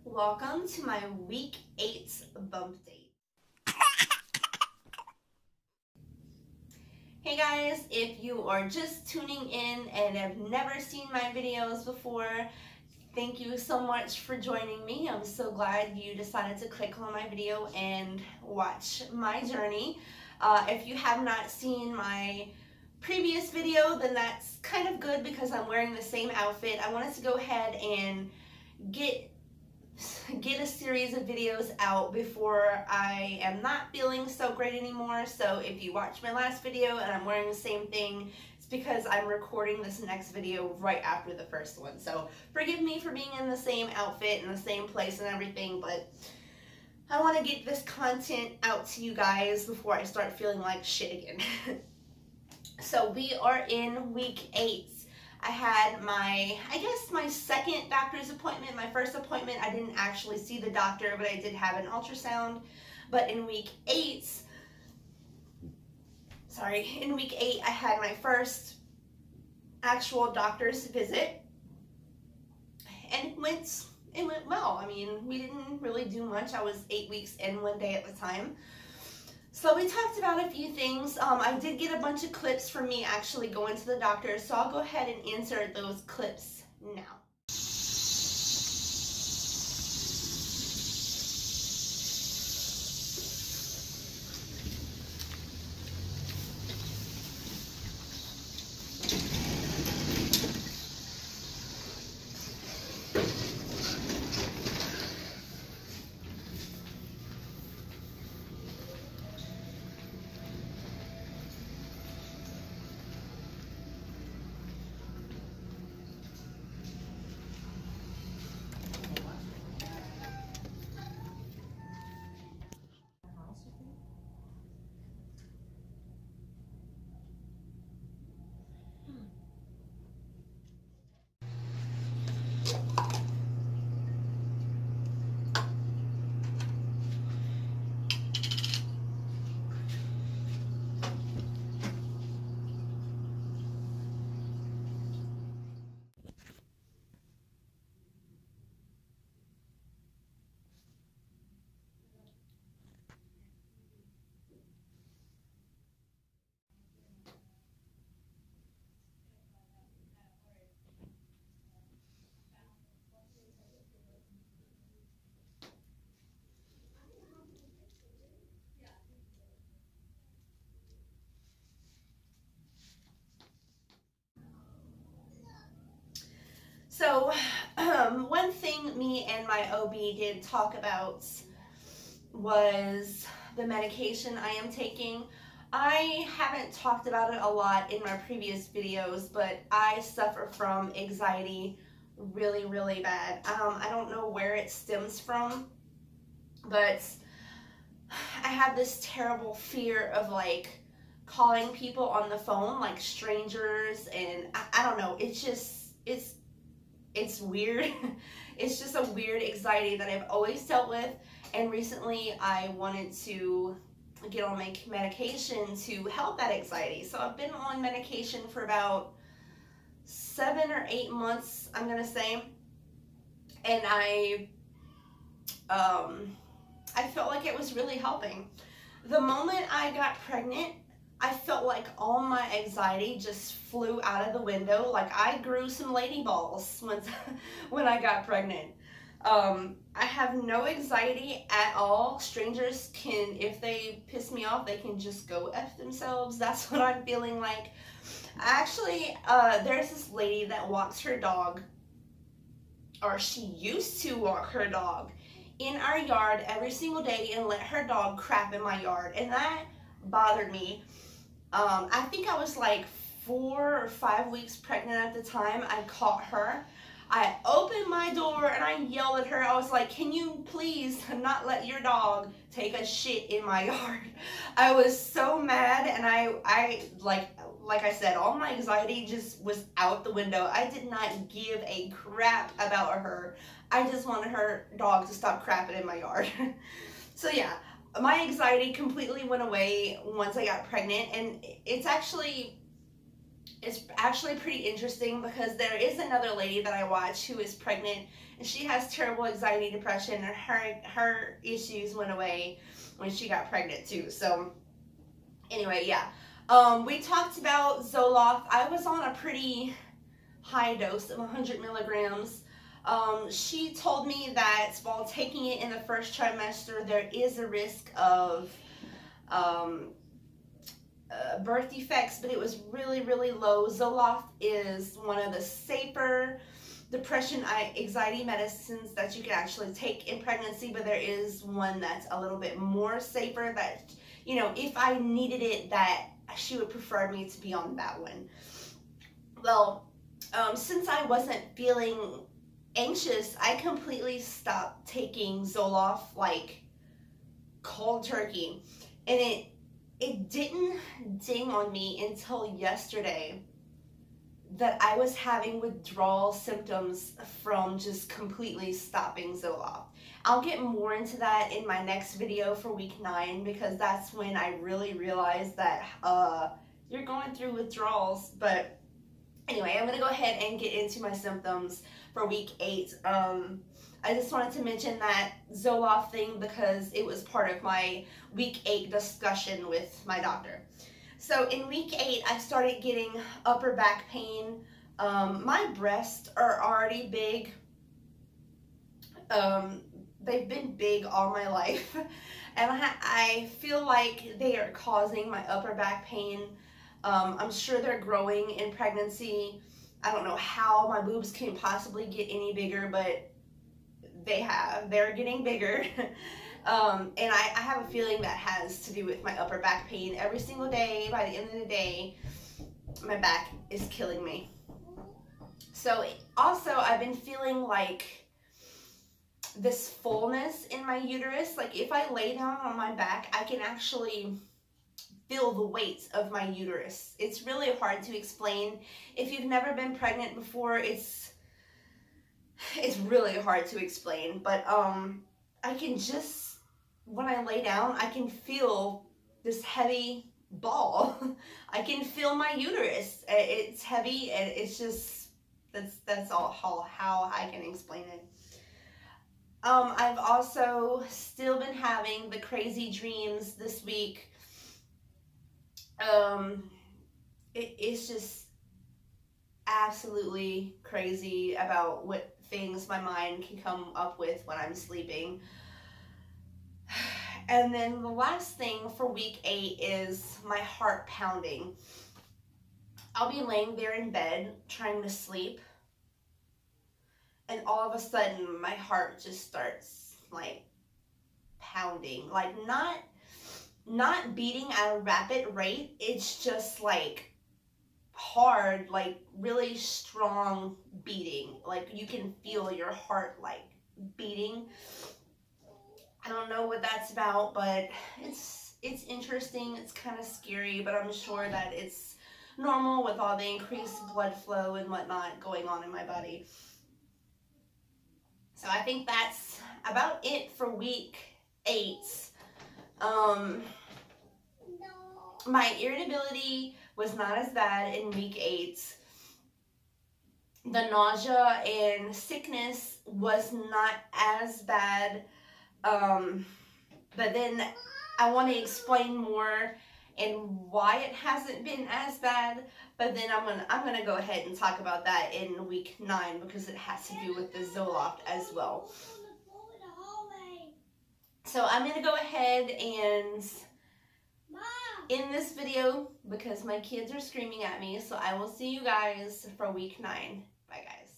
Welcome to my week 8 bump date. Hey guys, if you are just tuning in and have never seen my videos before, thank you so much for joining me. I'm so glad you decided to click on my video and watch my journey. If you have not seen my previous video, then that's kind of good because I'm wearing the same outfit. I wanted to go ahead and get a series of videos out before I am not feeling so great anymore. So if you watched my last video and I'm wearing the same thing, it's because I'm recording this next video right after the first one. So forgive me for being in the same outfit and the same place and everything, but I want to get this content out to you guys before I start feeling like shit again. So we are in week 8. I had my second doctor's appointment. My first appointment, I didn't actually see the doctor, but I did have an ultrasound. But in week 8, I had my first actual doctor's visit. And it went well. I mean, we didn't really do much. I was 8 weeks in one day at the time. So we talked about a few things. I did get a bunch of clips from me actually going to the doctor, so I'll go ahead and insert those clips now. So, one thing me and my OB did talk about was the medication I am taking. I haven't talked about it a lot in my previous videos, but I suffer from anxiety really, really bad. I don't know where it stems from, but I have this terrible fear of like calling people on the phone, like strangers, and I don't know, it's weird. It's just a weird anxiety that I've always dealt with, and recently I wanted to get on my medication to help that anxiety. So I've been on medication for about 7 or 8 months, I'm gonna say, and I felt like it was really helping. The moment I got pregnant, I felt like all my anxiety just flew out of the window. Like I grew some lady balls when I got pregnant. I have no anxiety at all. Strangers can, if they piss me off, they can just go F themselves. That's what I'm feeling like. Actually, there's this lady that walks her dog, or she used to walk her dog in our yard every single day and let her dog crap in my yard, and that bothered me. I think I was like 4 or 5 weeks pregnant at the time. I caught her. I opened my door and I yelled at her. I was like, can you please not let your dog take a shit in my yard? I was so mad, and I like I said, all my anxiety just was out the window. I did not give a crap about her. I just wanted her dog to stop crapping in my yard. So yeah, my anxiety completely went away once I got pregnant, and it's it's actually pretty interesting because there is another lady that I watch who is pregnant, and she has terrible anxiety, depression, and her issues went away when she got pregnant too. So anyway, yeah. We talked about Zoloft. I was on a pretty high dose of 100 milligrams. She told me that while taking it in the first trimester, there is a risk of birth defects, but it was really, really low. Zoloft is one of the safer depression, anxiety medicines that you can actually take in pregnancy, but there is one that's a little bit more safer that, you know, if I needed it, that she would prefer me to be on that one. Well, since I wasn't feeling anxious, I completely stopped taking Zoloft like cold turkey, and it didn't ding on me until yesterday that I was having withdrawal symptoms from just completely stopping Zoloft. I'll get more into that in my next video for week 9, because that's when I really realized that you're going through withdrawals. But anyway, I'm going to go ahead and get into my symptoms for week 8. I just wanted to mention that Zoloft thing because it was part of my week 8 discussion with my doctor. So in week 8, I started getting upper back pain. My breasts are already big. They've been big all my life. And I feel like they are causing my upper back pain. I'm sure they're growing in pregnancy. I don't know how my boobs can possibly get any bigger, but they're getting bigger. And I have a feeling that has to do with my upper back pain. Every single day, by the end of the day, my back is killing me. So also, I've been feeling like this fullness in my uterus. Like if I lay down on my back, I can actually feel the weight of my uterus. It's really hard to explain. If you've never been pregnant before, it's really hard to explain. But I can just, when I lay down, I can feel this heavy ball. I can feel my uterus. It's heavy, and it's just, that's all how I can explain it. I've also still been having the crazy dreams this week. It's just absolutely crazy about what things my mind can come up with when I'm sleeping. And then the last thing for week 8 is my heart pounding. I'll be laying there in bed trying to sleep, and all of a sudden my heart just starts like pounding, like not beating at a rapid rate. It's just like hard, like really strong beating. Like you can feel your heart like beating. I don't know what that's about, but it's interesting. It's kind of scary, but I'm sure that it's normal with all the increased blood flow and whatnot going on in my body. So I think that's about it for week 8. My irritability was not as bad in week 8. The nausea and sickness was not as bad. But then I want to explain more and why it hasn't been as bad. But then I'm gonna go ahead and talk about that in week 9 because it has to do with the Zoloft as well. So I'm gonna go ahead and end this video because my kids are screaming at me. So I will see you guys for week 9. Bye guys.